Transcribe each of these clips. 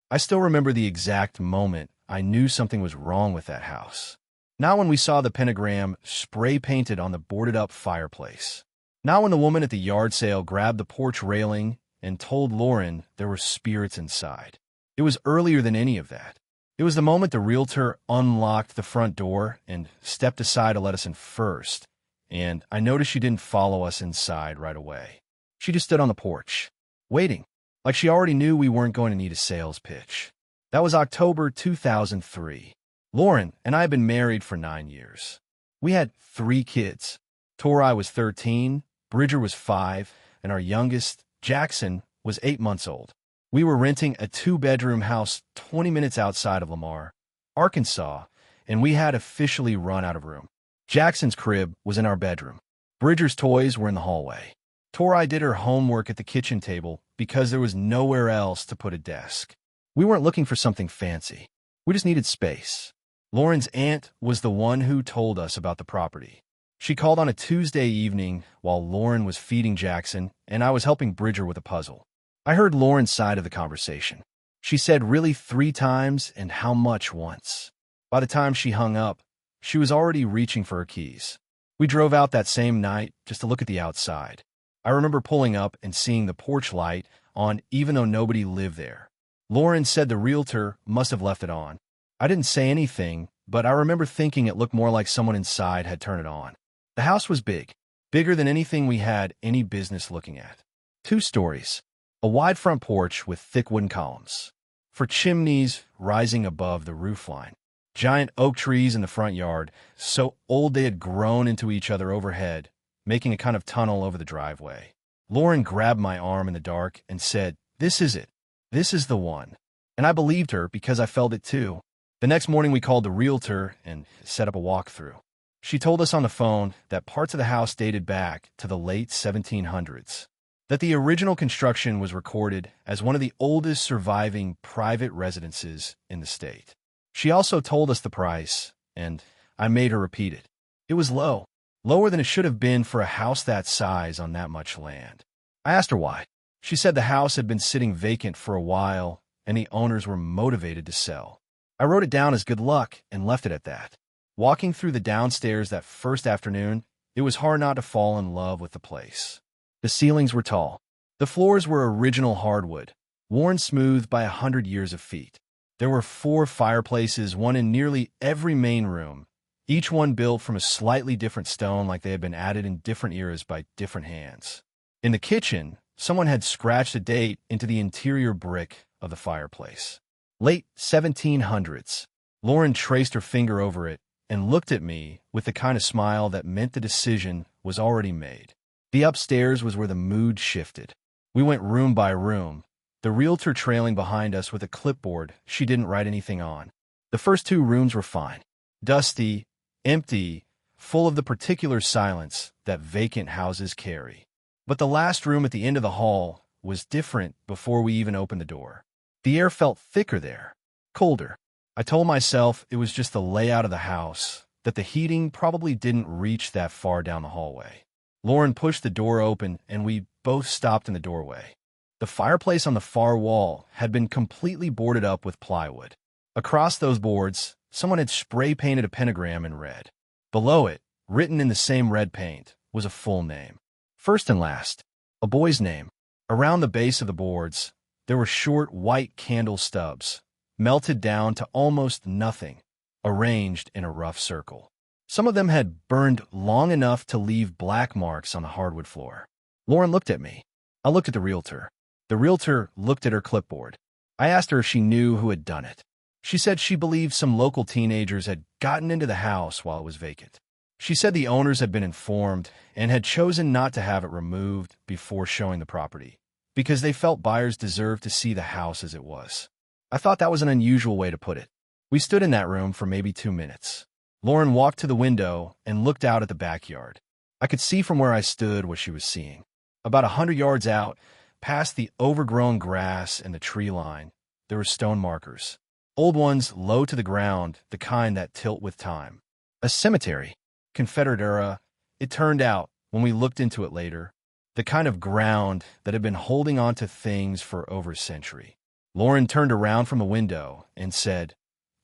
I still remember the exact moment I knew something was wrong with that house. Not when we saw the pentagram spray-painted on the boarded-up fireplace. Not when the woman at the yard sale grabbed the porch railing and told Lauren there were spirits inside. It was earlier than any of that. It was the moment the realtor unlocked the front door and stepped aside to let us in first, and I noticed she didn't follow us inside right away. She just stood on the porch, waiting, like she already knew we weren't going to need a sales pitch. That was October 2003. Lauren and I had been married for 9 years. We had 3 kids. Tori was 13, Bridger was 5, and our youngest, Jackson, was 8 months old. We were renting a 2-bedroom house 20 minutes outside of Lamar, Arkansas, and we had officially run out of room. Jackson's crib was in our bedroom. Bridger's toys were in the hallway. Tori did her homework at the kitchen table because there was nowhere else to put a desk. We weren't looking for something fancy. We just needed space. Lauren's aunt was the one who told us about the property. She called on a Tuesday evening while Lauren was feeding Jackson, and I was helping Bridger with a puzzle. I heard Lauren's side of the conversation. She said really 3 times and how much once. By the time she hung up, she was already reaching for her keys. We drove out that same night just to look at the outside. I remember pulling up and seeing the porch light on even though nobody lived there. Lauren said the realtor must have left it on. I didn't say anything, but I remember thinking it looked more like someone inside had turned it on. The house was big, bigger than anything we had any business looking at. 2 stories. A wide front porch with thick wooden columns. For chimneys rising above the roofline. Giant oak trees in the front yard, so old they had grown into each other overhead, making a kind of tunnel over the driveway. Lauren grabbed my arm in the dark and said, "This is it. This is the one." And I believed her because I felt it too. The next morning we called the realtor and set up a walkthrough. She told us on the phone that parts of the house dated back to the late 1700s. That the original construction was recorded as one of the oldest surviving private residences in the state. She also told us the price, and I made her repeat it. It was low, lower than it should have been for a house that size on that much land. I asked her why. She said the house had been sitting vacant for a while, and the owners were motivated to sell. I wrote it down as good luck and left it at that. Walking through the downstairs that first afternoon, it was hard not to fall in love with the place. The ceilings were tall. The floors were original hardwood, worn smooth by 100 years of feet. There were 4 fireplaces, one in nearly every main room, each one built from a slightly different stone like they had been added in different eras by different hands. In the kitchen, someone had scratched a date into the interior brick of the fireplace. Late 1700s. Lauren traced her finger over it and looked at me with the kind of smile that meant the decision was already made. The upstairs was where the mood shifted. We went room by room, the realtor trailing behind us with a clipboard she didn't write anything on. The first 2 rooms were fine. Dusty, empty, full of the particular silence that vacant houses carry. But the last room at the end of the hall was different before we even opened the door. The air felt thicker there, colder. I told myself it was just the layout of the house, that the heating probably didn't reach that far down the hallway. Lauren pushed the door open, and we both stopped in the doorway. The fireplace on the far wall had been completely boarded up with plywood. Across those boards, someone had spray-painted a pentagram in red. Below it, written in the same red paint, was a full name. First and last, a boy's name. Around the base of the boards, there were short white candle stubs, melted down to almost nothing, arranged in a rough circle. Some of them had burned long enough to leave black marks on the hardwood floor. Lauren looked at me. I looked at the realtor. The realtor looked at her clipboard. I asked her if she knew who had done it. She said she believed some local teenagers had gotten into the house while it was vacant. She said the owners had been informed and had chosen not to have it removed before showing the property, because they felt buyers deserved to see the house as it was. I thought that was an unusual way to put it. We stood in that room for maybe 2 minutes. Lauren walked to the window and looked out at the backyard. I could see from where I stood what she was seeing. About 100 yards out, past the overgrown grass and the tree line, there were stone markers. Old ones low to the ground, the kind that tilt with time. A cemetery, Confederate era, it turned out, when we looked into it later, the kind of ground that had been holding on to things for over a century. Lauren turned around from the window and said,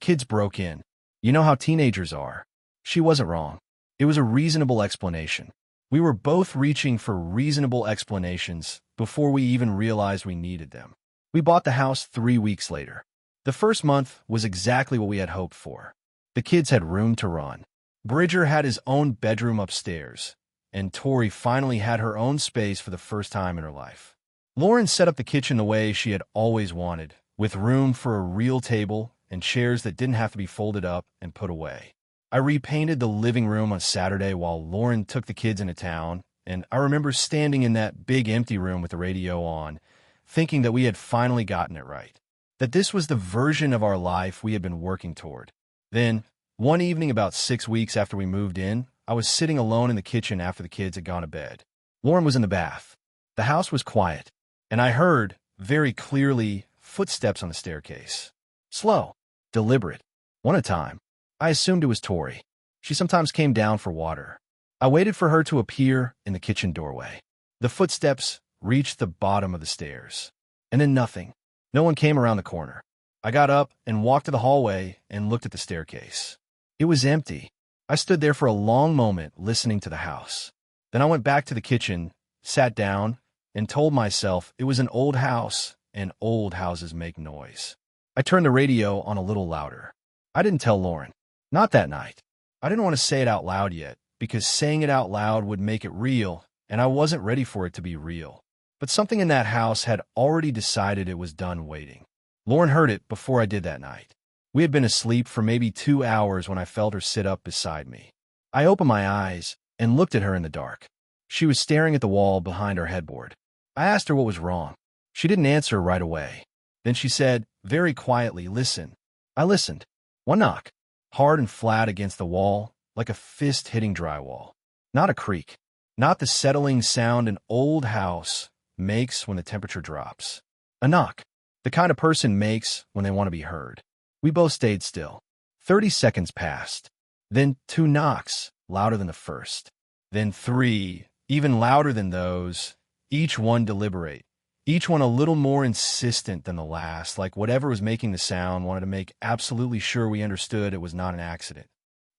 "Kids broke in. You know how teenagers are." She wasn't wrong. It was a reasonable explanation. We were both reaching for reasonable explanations before we even realized we needed them. We bought the house 3 weeks later. The first month was exactly what we had hoped for. The kids had room to run. Bridger had his own bedroom upstairs, and Tori finally had her own space for the first time in her life. Lauren set up the kitchen the way she had always wanted, with room for a real table and chairs that didn't have to be folded up and put away. I repainted the living room on Saturday while Lauren took the kids into town, and I remember standing in that big empty room with the radio on, thinking that we had finally gotten it right, that this was the version of our life we had been working toward. Then, one evening about 6 weeks after we moved in, I was sitting alone in the kitchen after the kids had gone to bed. Lauren was in the bath. The house was quiet, and I heard, very clearly, footsteps on the staircase. Slow, deliberate, one at a time. I assumed it was Tori. She sometimes came down for water. I waited for her to appear in the kitchen doorway. The footsteps reached the bottom of the stairs. And then nothing. No one came around the corner. I got up and walked to the hallway and looked at the staircase. It was empty. I stood there for a long moment listening to the house. Then I went back to the kitchen, sat down, and told myself it was an old house, and old houses make noise. I turned the radio on a little louder. I didn't tell Lauren. Not that night. I didn't want to say it out loud yet, because saying it out loud would make it real, and I wasn't ready for it to be real. But something in that house had already decided it was done waiting. Lauren heard it before I did that night. We had been asleep for maybe 2 hours when I felt her sit up beside me. I opened my eyes and looked at her in the dark. She was staring at the wall behind our headboard. I asked her what was wrong. She didn't answer right away. Then she said, very quietly, "Listen." I listened. One knock, hard and flat against the wall, like a fist hitting drywall. Not a creak. Not the settling sound an old house makes when the temperature drops. A knock. The kind a person makes when they want to be heard. We both stayed still. 30 seconds passed. Then 2 knocks, louder than the first. Then 3, even louder than those, each one deliberate. Each one a little more insistent than the last, like whatever was making the sound wanted to make absolutely sure we understood it was not an accident.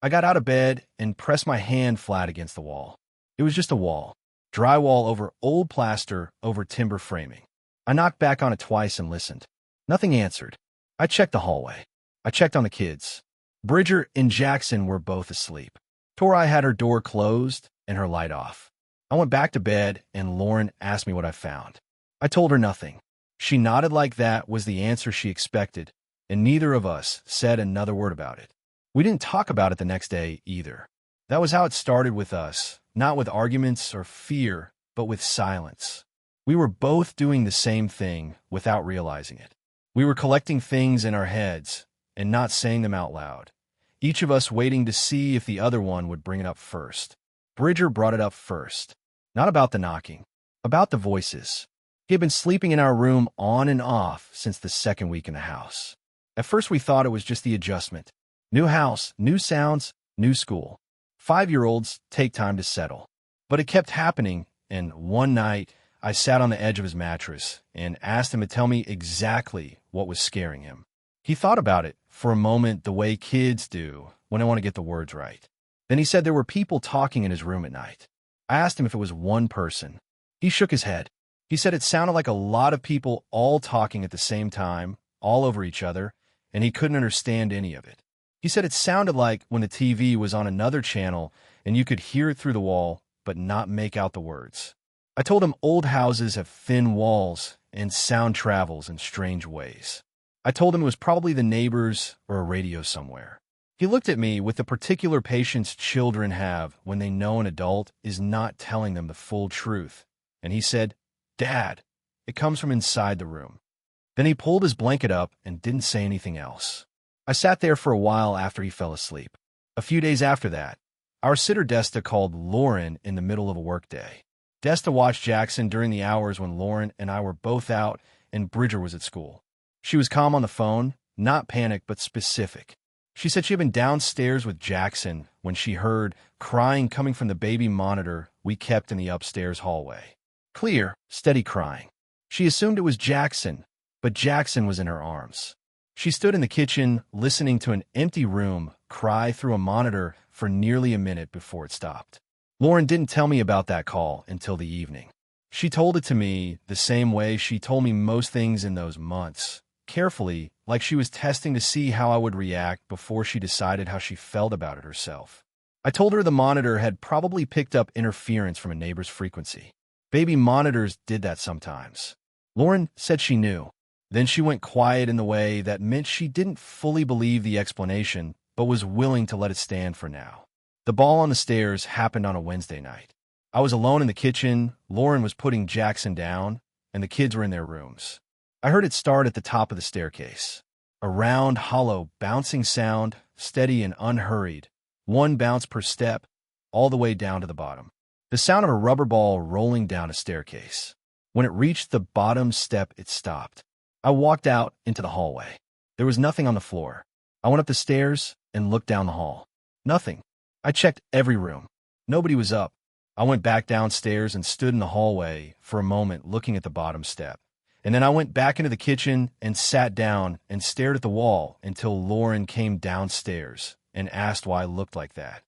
I got out of bed and pressed my hand flat against the wall. It was just a wall. Drywall over old plaster over timber framing. I knocked back on it twice and listened. Nothing answered. I checked the hallway. I checked on the kids. Bridger and Jackson were both asleep. Tori had her door closed and her light off. I went back to bed and Lauren asked me what I found. I told her nothing. She nodded like that was the answer she expected, and neither of us said another word about it. We didn't talk about it the next day either. That was how it started with us, not with arguments or fear, but with silence. We were both doing the same thing without realizing it. We were collecting things in our heads and not saying them out loud, each of us waiting to see if the other one would bring it up first. Bridger brought it up first. Not about the knocking, about the voices. He had been sleeping in our room on and off since the second week in the house. At first we thought it was just the adjustment. New house, new sounds, new school. 5-year-olds take time to settle. But it kept happening, and one night I sat on the edge of his mattress and asked him to tell me exactly what was scaring him. He thought about it for a moment the way kids do when they want to get the words right. Then he said there were people talking in his room at night. I asked him if it was one person. He shook his head. He said it sounded like a lot of people all talking at the same time, all over each other, and he couldn't understand any of it. He said it sounded like when the TV was on another channel and you could hear it through the wall but not make out the words. I told him old houses have thin walls and sound travels in strange ways. I told him it was probably the neighbors or a radio somewhere. He looked at me with the particular patience children have when they know an adult is not telling them the full truth, and he said, "Dad, it comes from inside the room." Then he pulled his blanket up and didn't say anything else. I sat there for a while after he fell asleep. A few days after that, our sitter Desta called Lauren in the middle of a workday. Desta watched Jackson during the hours when Lauren and I were both out and Bridger was at school. She was calm on the phone, not panicked but specific. She said she had been downstairs with Jackson when she heard crying coming from the baby monitor we kept in the upstairs hallway. Clear, steady crying. She assumed it was Jackson, but Jackson was in her arms. She stood in the kitchen, listening to an empty room cry through a monitor for nearly a minute before it stopped. Lauren didn't tell me about that call until the evening. She told it to me the same way she told me most things in those months, carefully, like she was testing to see how I would react before she decided how she felt about it herself. I told her the monitor had probably picked up interference from a neighbor's frequency. Baby monitors did that sometimes. Lauren said she knew. Then she went quiet in the way that meant she didn't fully believe the explanation, but was willing to let it stand for now. The ball on the stairs happened on a Wednesday night. I was alone in the kitchen, Lauren was putting Jackson down, and the kids were in their rooms. I heard it start at the top of the staircase. A round, hollow, bouncing sound, steady and unhurried, one bounce per step, all the way down to the bottom. The sound of a rubber ball rolling down a staircase. When it reached the bottom step, it stopped. I walked out into the hallway. There was nothing on the floor. I went up the stairs and looked down the hall. Nothing. I checked every room. Nobody was up. I went back downstairs and stood in the hallway for a moment looking at the bottom step. And then I went back into the kitchen and sat down and stared at the wall until Lauren came downstairs and asked why I looked like that.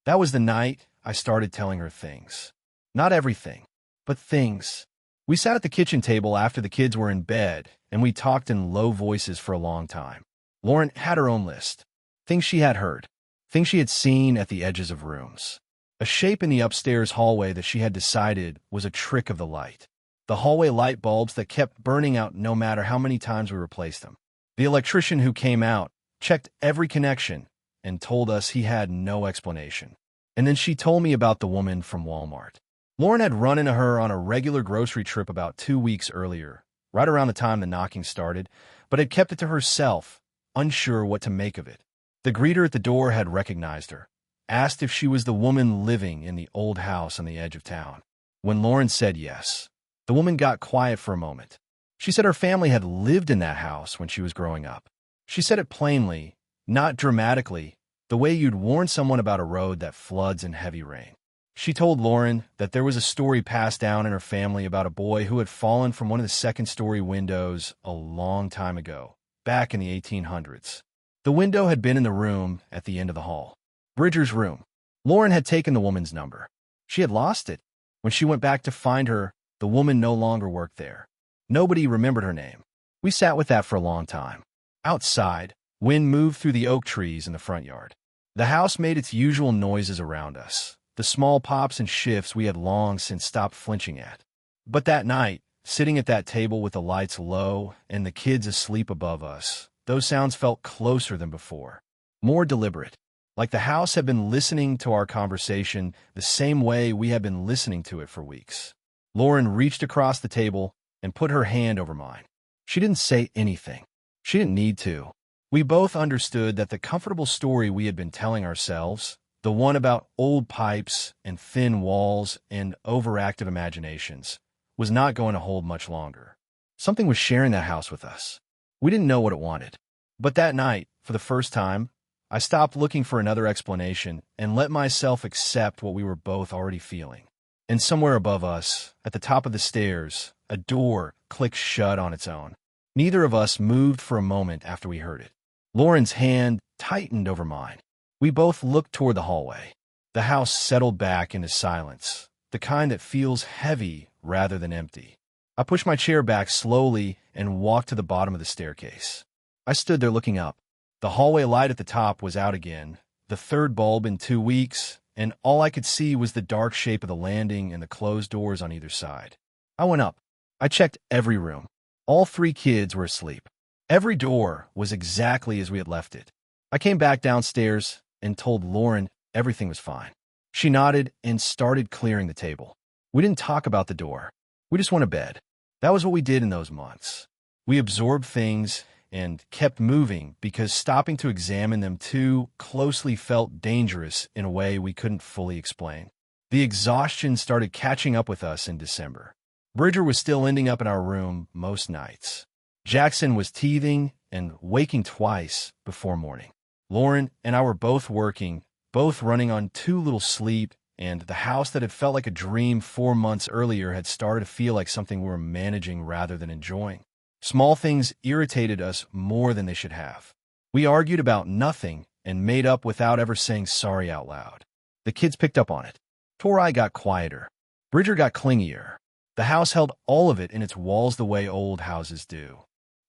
That was the night I started telling her things. Not everything, but things. We sat at the kitchen table after the kids were in bed, and we talked in low voices for a long time. Lauren had her own list. Things she had heard. Things she had seen at the edges of rooms. A shape in the upstairs hallway that she had decided was a trick of the light. The hallway light bulbs that kept burning out no matter how many times we replaced them. The electrician who came out checked every connection and told us he had no explanation. And then she told me about the woman from Walmart. Lauren had run into her on a regular grocery trip about 2 weeks earlier, right around the time the knocking started, but had kept it to herself, unsure what to make of it. The greeter at the door had recognized her, asked if she was the woman living in the old house on the edge of town. When Lauren said yes, the woman got quiet for a moment. She said her family had lived in that house when she was growing up. She said it plainly, not dramatically, the way you'd warn someone about a road that floods in heavy rain. She told Lauren that there was a story passed down in her family about a boy who had fallen from one of the second-story windows a long time ago, back in the 1800s. The window had been in the room at the end of the hall. Bridger's room. Lauren had taken the woman's number. She had lost it. When she went back to find her, the woman no longer worked there. Nobody remembered her name. We sat with that for a long time. Outside, wind moved through the oak trees in the front yard. The house made its usual noises around us, the small pops and shifts we had long since stopped flinching at. But that night, sitting at that table with the lights low and the kids asleep above us, those sounds felt closer than before, more deliberate, like the house had been listening to our conversation the same way we had been listening to it for weeks. Lauren reached across the table and put her hand over mine. She didn't say anything. She didn't need to. We both understood that the comfortable story we had been telling ourselves, the one about old pipes and thin walls and overactive imaginations, was not going to hold much longer. Something was sharing that house with us. We didn't know what it wanted. But that night, for the first time, I stopped looking for another explanation and let myself accept what we were both already feeling. And somewhere above us, at the top of the stairs, a door clicked shut on its own. Neither of us moved for a moment after we heard it. Lauren's hand tightened over mine. We both looked toward the hallway. The house settled back into silence, the kind that feels heavy rather than empty. I pushed my chair back slowly and walked to the bottom of the staircase. I stood there looking up. The hallway light at the top was out again, the third bulb in 2 weeks, and all I could see was the dark shape of the landing and the closed doors on either side. I went up. I checked every room. All 3 kids were asleep. Every door was exactly as we had left it. I came back downstairs and told Lauren everything was fine. She nodded and started clearing the table. We didn't talk about the door. We just went to bed. That was what we did in those months. We absorbed things and kept moving because stopping to examine them too closely felt dangerous in a way we couldn't fully explain. The exhaustion started catching up with us in December. Bridger was still ending up in our room most nights. Jackson was teething and waking twice before morning. Lauren and I were both working, both running on too little sleep, and the house that had felt like a dream 4 months earlier had started to feel like something we were managing rather than enjoying. Small things irritated us more than they should have. We argued about nothing and made up without ever saying sorry out loud. The kids picked up on it. Tori got quieter. Bridger got clingier. The house held all of it in its walls the way old houses do.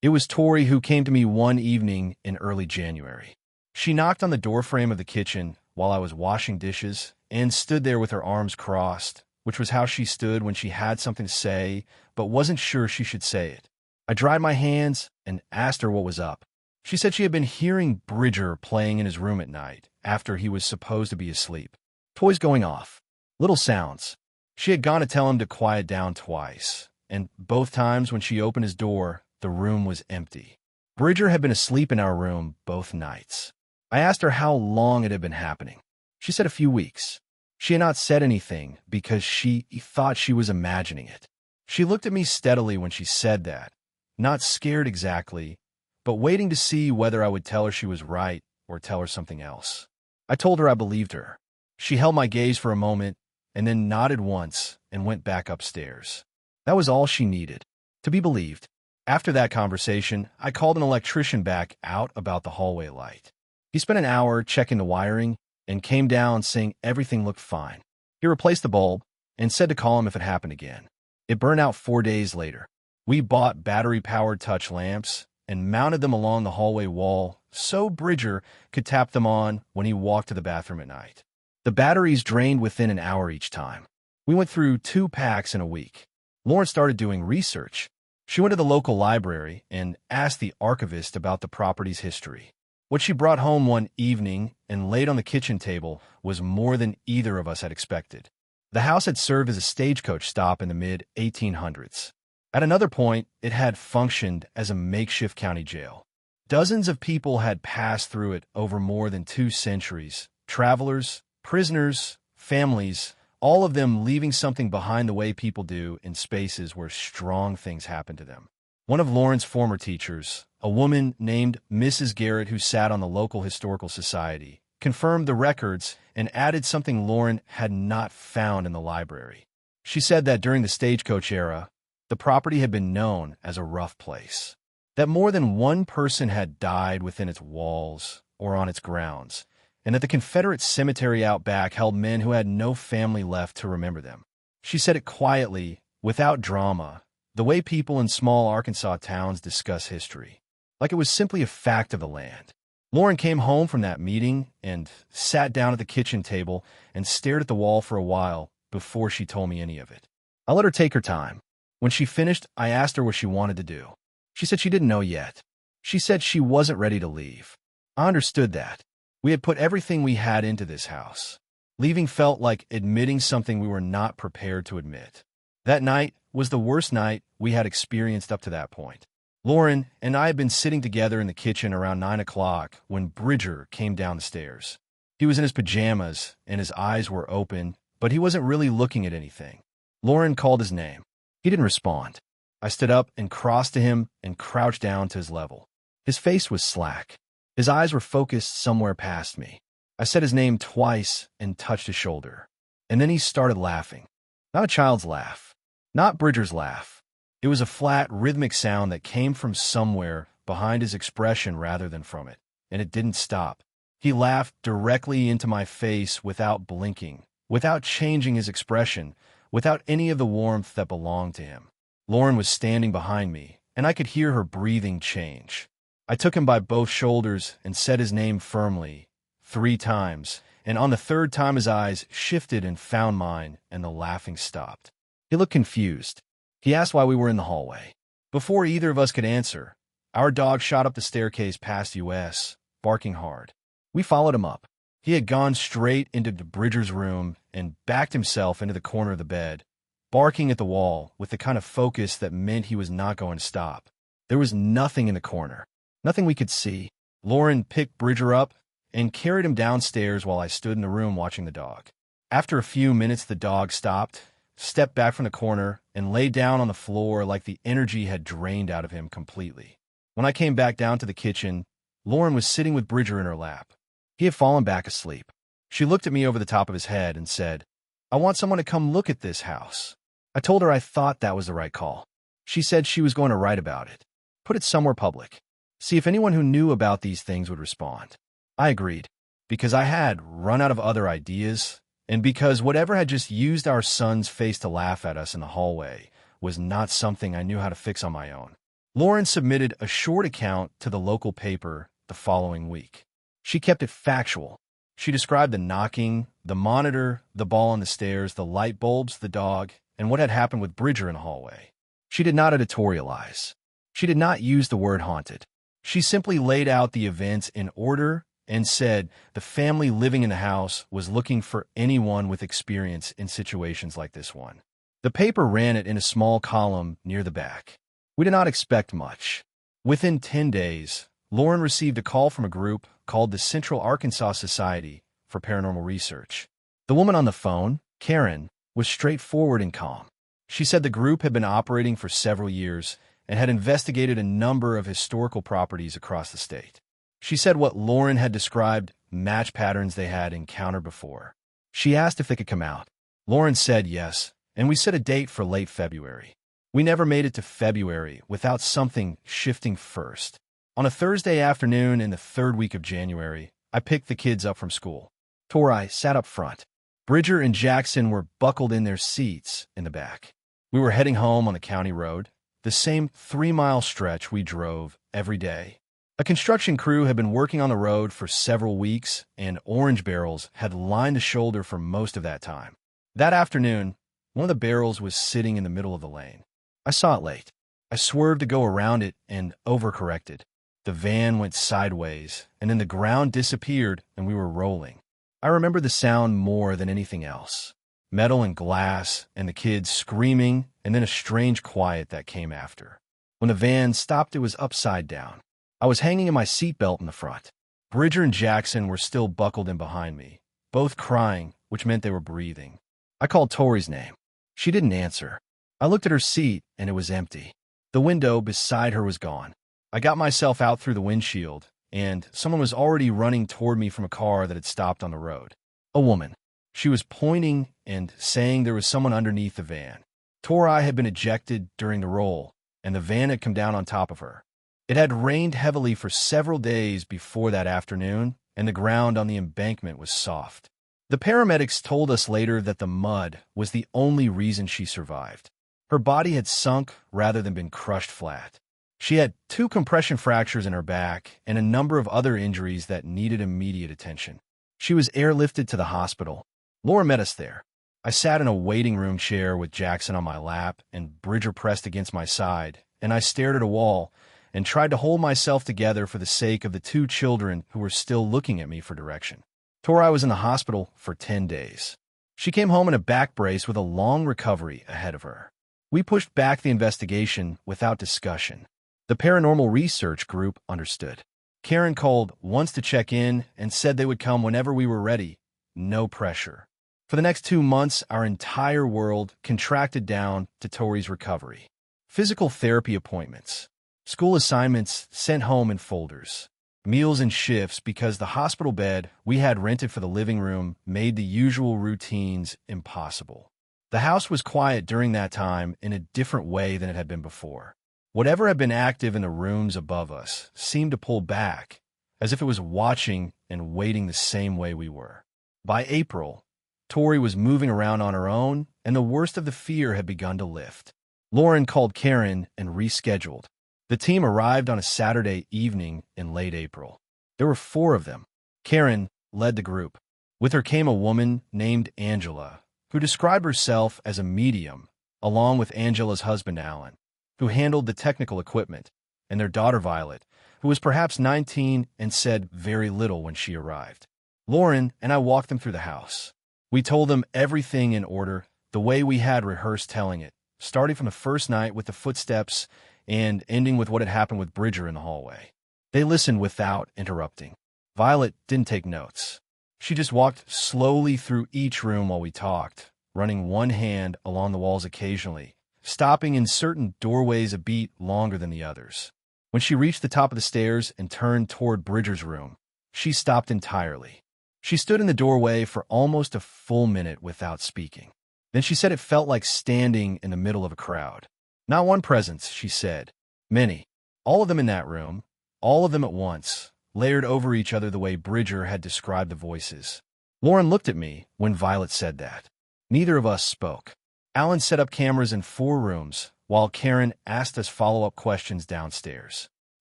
It was Tori who came to me one evening in early January. She knocked on the doorframe of the kitchen while I was washing dishes and stood there with her arms crossed, which was how she stood when she had something to say but wasn't sure she should say it. I dried my hands and asked her what was up. She said she had been hearing Bridger playing in his room at night after he was supposed to be asleep. Toys going off. Little sounds. She had gone to tell him to quiet down twice, and both times when she opened his door, the room was empty. Bridger had been asleep in our room both nights. I asked her how long it had been happening. She said a few weeks. She had not said anything because she thought she was imagining it. She looked at me steadily when she said that, not scared exactly, but waiting to see whether I would tell her she was right or tell her something else. I told her I believed her. She held my gaze for a moment and then nodded once and went back upstairs. That was all she needed, to be believed. After that conversation, I called an electrician back out about the hallway light. He spent an hour checking the wiring and came down saying everything looked fine. He replaced the bulb and said to call him if it happened again. It burned out 4 days later. We bought battery-powered touch lamps and mounted them along the hallway wall so Bridger could tap them on when he walked to the bathroom at night. The batteries drained within an hour each time. We went through 2 packs in a week. Lauren started doing research. She went to the local library and asked the archivist about the property's history. What she brought home one evening and laid on the kitchen table was more than either of us had expected. The house had served as a stagecoach stop in the mid-1800s. At another point, it had functioned as a makeshift county jail. Dozens of people had passed through it over more than 2 centuries. Travelers, prisoners, families, all of them leaving something behind the way people do in spaces where strong things happen to them. One of Lauren's former teachers, a woman named Mrs. Garrett who sat on the local historical society, confirmed the records and added something Lauren had not found in the library. She said that during the stagecoach era, the property had been known as a rough place, that more than one person had died within its walls or on its grounds, and that the Confederate cemetery out back held men who had no family left to remember them. She said it quietly, without drama, the way people in small Arkansas towns discuss history, like it was simply a fact of the land. Lauren came home from that meeting and sat down at the kitchen table and stared at the wall for a while before she told me any of it. I let her take her time. When she finished, I asked her what she wanted to do. She said she didn't know yet. She said she wasn't ready to leave. I understood that. We had put everything we had into this house. Leaving felt like admitting something we were not prepared to admit. That night was the worst night we had experienced up to that point. Lauren and I had been sitting together in the kitchen around 9 o'clock when Bridger came down the stairs. He was in his pajamas and his eyes were open, but he wasn't really looking at anything. Lauren called his name. He didn't respond. I stood up and crossed to him and crouched down to his level. His face was slack. His eyes were focused somewhere past me. I said his name twice and touched his shoulder. And then he started laughing. Not a child's laugh. Not Bridger's laugh. It was a flat, rhythmic sound that came from somewhere behind his expression rather than from it. And it didn't stop. He laughed directly into my face without blinking, without changing his expression, without any of the warmth that belonged to him. Lauren was standing behind me, and I could hear her breathing change. I took him by both shoulders and said his name firmly, 3 times, and on the 3rd time his eyes shifted and found mine, and the laughing stopped. He looked confused. He asked why we were in the hallway. Before either of us could answer, our dog shot up the staircase past us, barking hard. We followed him up. He had gone straight into Bridger's room and backed himself into the corner of the bed, barking at the wall with the kind of focus that meant he was not going to stop. There was nothing in the corner, nothing we could see. Lauren picked Bridger up and carried him downstairs while I stood in the room watching the dog. After a few minutes, the dog stopped, stepped back from the corner, and lay down on the floor like the energy had drained out of him completely. When I came back down to the kitchen, Lauren was sitting with Bridger in her lap. He had fallen back asleep. She looked at me over the top of his head and said, "I want someone to come look at this house." I told her I thought that was the right call. She said she was going to write about it. Put it somewhere public. See if anyone who knew about these things would respond. I agreed, because I had run out of other ideas, and because whatever had just used our son's face to laugh at us in the hallway was not something I knew how to fix on my own. Lauren submitted a short account to the local paper the following week. She kept it factual. She described the knocking, the monitor, the ball on the stairs, the light bulbs, the dog, and what had happened with Bridger in the hallway. She did not editorialize. She did not use the word haunted. She simply laid out the events in order and said the family living in the house was looking for anyone with experience in situations like this one. The paper ran it in a small column near the back. We did not expect much. Within 10 days, Lauren received a call from a group called the Central Arkansas Society for Paranormal Research. The woman on the phone, Karen, was straightforward and calm. She said the group had been operating for several years and had investigated a number of historical properties across the state. She said what Lauren had described matched patterns they had encountered before. She asked if they could come out. Lauren said yes, and we set a date for late February. We never made it to February without something shifting first. On a Thursday afternoon in the third week of January, I picked the kids up from school. Tori sat up front. Bridger and Jackson were buckled in their seats in the back. We were heading home on the county road, the same 3-mile stretch we drove every day. A construction crew had been working on the road for several weeks, and orange barrels had lined the shoulder for most of that time. That afternoon, one of the barrels was sitting in the middle of the lane. I saw it late. I swerved to go around it and overcorrected. The van went sideways, and then the ground disappeared and we were rolling. I remember the sound more than anything else. Metal and glass, and the kids screaming, and then a strange quiet that came after. When the van stopped, it was upside down. I was hanging in my seatbelt in the front. Bridger and Jackson were still buckled in behind me, both crying, which meant they were breathing. I called Tori's name. She didn't answer. I looked at her seat, and it was empty. The window beside her was gone. I got myself out through the windshield, and someone was already running toward me from a car that had stopped on the road. A woman. She was pointing and saying there was someone underneath the van. Tori had been ejected during the roll, and the van had come down on top of her. It had rained heavily for several days before that afternoon, and the ground on the embankment was soft. The paramedics told us later that the mud was the only reason she survived. Her body had sunk rather than been crushed flat. She had 2 compression fractures in her back and a number of other injuries that needed immediate attention. She was airlifted to the hospital. Laura met us there. I sat in a waiting room chair with Jackson on my lap and Bridger pressed against my side, and I stared at a wall and tried to hold myself together for the sake of the 2 children who were still looking at me for direction. Tori was in the hospital for 10 days. She came home in a back brace with a long recovery ahead of her. We pushed back the investigation without discussion. The paranormal research group understood. Karen called once to check in and said they would come whenever we were ready. No pressure. For the next 2 months, our entire world contracted down to Tori's recovery. Physical therapy appointments, school assignments sent home in folders, meals and shifts because the hospital bed we had rented for the living room made the usual routines impossible. The house was quiet during that time in a different way than it had been before. Whatever had been active in the rooms above us seemed to pull back, as if it was watching and waiting the same way we were. By April, Tori was moving around on her own, and the worst of the fear had begun to lift. Lauren called Karen and rescheduled. The team arrived on a Saturday evening in late April. There were 4 of them. Karen led the group. With her came a woman named Angela, who described herself as a medium, along with Angela's husband, Alan, who handled the technical equipment, and their daughter, Violet, who was perhaps 19 and said very little when she arrived. Lauren and I walked them through the house. We told them everything in order, the way we had rehearsed telling it, starting from the first night with the footsteps and ending with what had happened with Bridger in the hallway. They listened without interrupting. Violet didn't take notes. She just walked slowly through each room while we talked, running one hand along the walls occasionally, stopping in certain doorways a beat longer than the others. When she reached the top of the stairs and turned toward Bridger's room, she stopped entirely. She stood in the doorway for almost a full minute without speaking. Then she said it felt like standing in the middle of a crowd. Not one presence, she said. Many. All of them in that room, all of them at once, layered over each other the way Bridger had described the voices. Lauren looked at me when Violet said that. Neither of us spoke. Alan set up cameras in 4 rooms, while Karen asked us follow-up questions downstairs.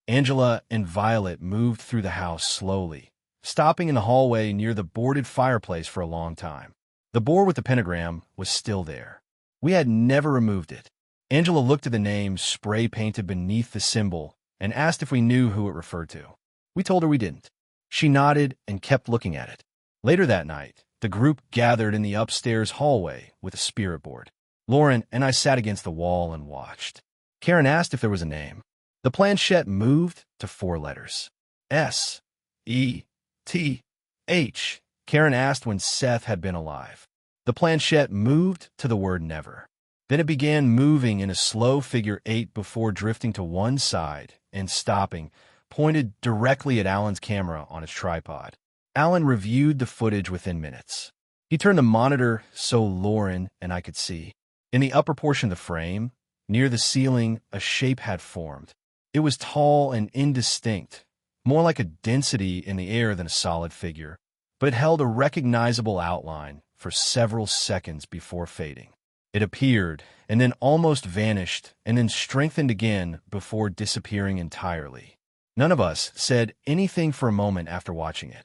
Angela and Violet moved through the house slowly, stopping in the hallway near the boarded fireplace for a long time. The board with the pentagram was still there. We had never removed it. Angela looked at the name spray-painted beneath the symbol and asked if we knew who it referred to. We told her we didn't. She nodded and kept looking at it. Later that night, the group gathered in the upstairs hallway with a spirit board. Lauren and I sat against the wall and watched. Karen asked if there was a name. The planchette moved to 4 letters. S-E-T-H. Karen asked when Seth had been alive. The planchette moved to the word never. Then it began moving in a slow figure 8 before drifting to one side and stopping, pointed directly at Alan's camera on his tripod. Alan reviewed the footage within minutes. He turned the monitor so Lauren and I could see. In the upper portion of the frame, near the ceiling, a shape had formed. It was tall and indistinct, more like a density in the air than a solid figure, but it held a recognizable outline for several seconds before fading. It appeared, and then almost vanished, and then strengthened again before disappearing entirely. None of us said anything for a moment after watching it.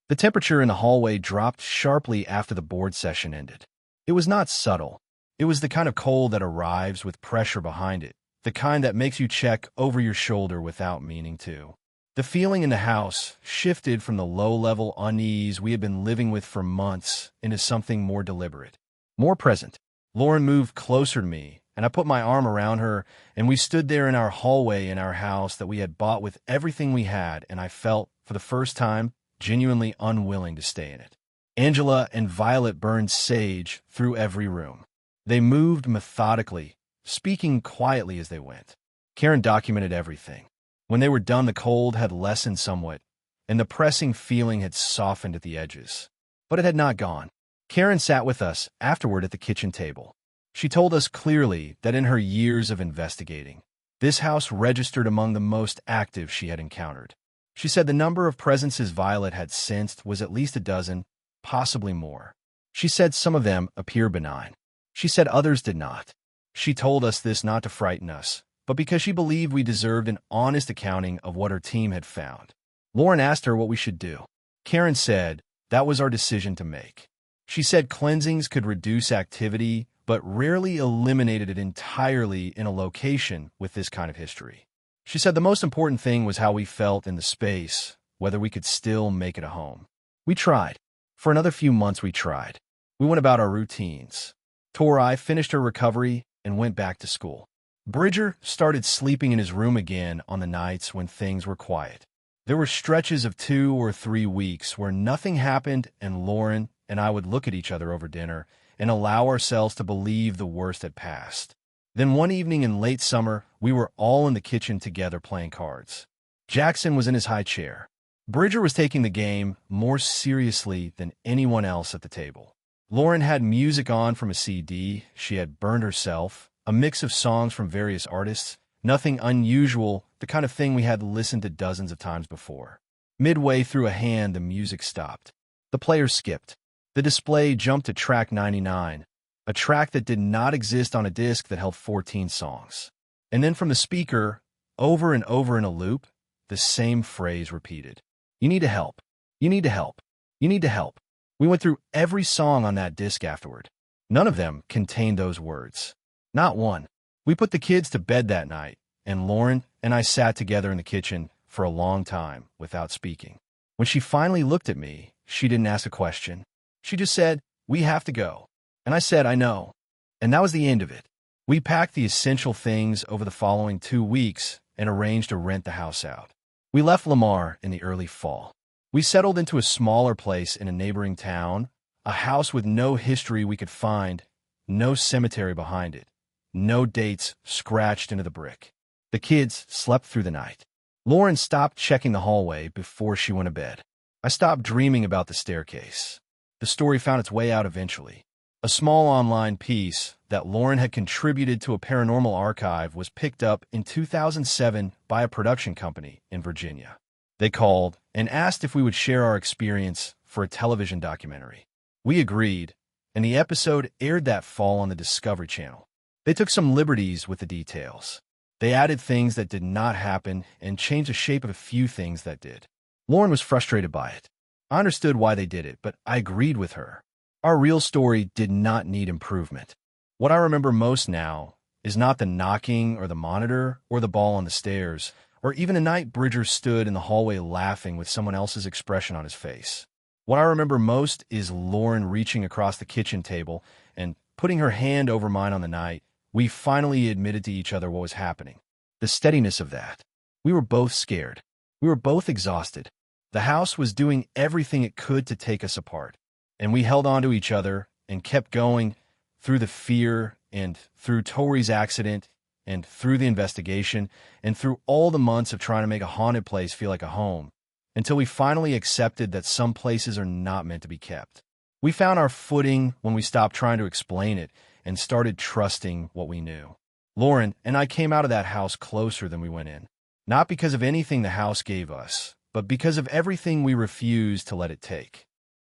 The temperature in the hallway dropped sharply after the board session ended. It was not subtle. It was the kind of cold that arrives with pressure behind it, the kind that makes you check over your shoulder without meaning to. The feeling in the house shifted from the low-level unease we had been living with for months into something more deliberate, more present. Lauren moved closer to me, and I put my arm around her, and we stood there in our hallway in our house that we had bought with everything we had, and I felt, for the first time, genuinely unwilling to stay in it. Angela and Violet burned sage through every room. They moved methodically, speaking quietly as they went. Karen documented everything. When they were done, the cold had lessened somewhat, and the pressing feeling had softened at the edges. But it had not gone. Karen sat with us afterward at the kitchen table. She told us clearly that in her years of investigating, this house registered among the most active she had encountered. She said the number of presences Violet had sensed was at least a dozen, possibly more. She said some of them appear benign. She said others did not. She told us this not to frighten us, but because she believed we deserved an honest accounting of what her team had found. Lauren asked her what we should do. Karen said that was our decision to make. She said cleansings could reduce activity, but rarely eliminated it entirely in a location with this kind of history. She said the most important thing was how we felt in the space, whether we could still make it a home. We tried. For another few months we tried. We went about our routines. Tori finished her recovery and went back to school. Bridger started sleeping in his room again on the nights when things were quiet. There were stretches of 2 or 3 weeks where nothing happened, and Lauren and I would look at each other over dinner and allow ourselves to believe the worst had passed. Then one evening in late summer, we were all in the kitchen together playing cards. Jackson was in his high chair. Bridger was taking the game more seriously than anyone else at the table. Lauren had music on from a CD she had burned herself, a mix of songs from various artists, nothing unusual, the kind of thing we had listened to dozens of times before. Midway through a hand, the music stopped. The player skipped. The display jumped to track 99, a track that did not exist on a disc that held 14 songs. And then from the speaker, over and over in a loop, the same phrase repeated. You need to help. You need to help. You need to help. We went through every song on that disc afterward. None of them contained those words. Not one. We put the kids to bed that night, and Lauren and I sat together in the kitchen for a long time without speaking. When she finally looked at me, she didn't ask a question. She just said, "We have to go." And I said, "I know." And that was the end of it. We packed the essential things over the following 2 weeks and arranged to rent the house out. We left Lamar in the early fall. We settled into a smaller place in a neighboring town, a house with no history we could find, no cemetery behind it, no dates scratched into the brick. The kids slept through the night. Lauren stopped checking the hallway before she went to bed. I stopped dreaming about the staircase. The story found its way out eventually. A small online piece that Lauren had contributed to a paranormal archive was picked up in 2007 by a production company in Virginia. They called and asked if we would share our experience for a television documentary. We agreed, and the episode aired that fall on the Discovery Channel. They took some liberties with the details. They added things that did not happen and changed the shape of a few things that did. Lauren was frustrated by it. I understood why they did it, but I agreed with her. Our real story did not need improvement. What I remember most now is not the knocking or the monitor or the ball on the stairs, or even the night Bridger stood in the hallway laughing with someone else's expression on his face. What I remember most is Lauren reaching across the kitchen table and putting her hand over mine on the night we finally admitted to each other what was happening. The steadiness of that. We were both scared. We were both exhausted. The house was doing everything it could to take us apart. And we held on to each other and kept going through the fear and through Tori's accident and through the investigation and through all the months of trying to make a haunted place feel like a home until we finally accepted that some places are not meant to be kept. We found our footing when we stopped trying to explain it and started trusting what we knew. Lauren and I came out of that house closer than we went in, not because of anything the house gave us, but because of everything we refused to let it take.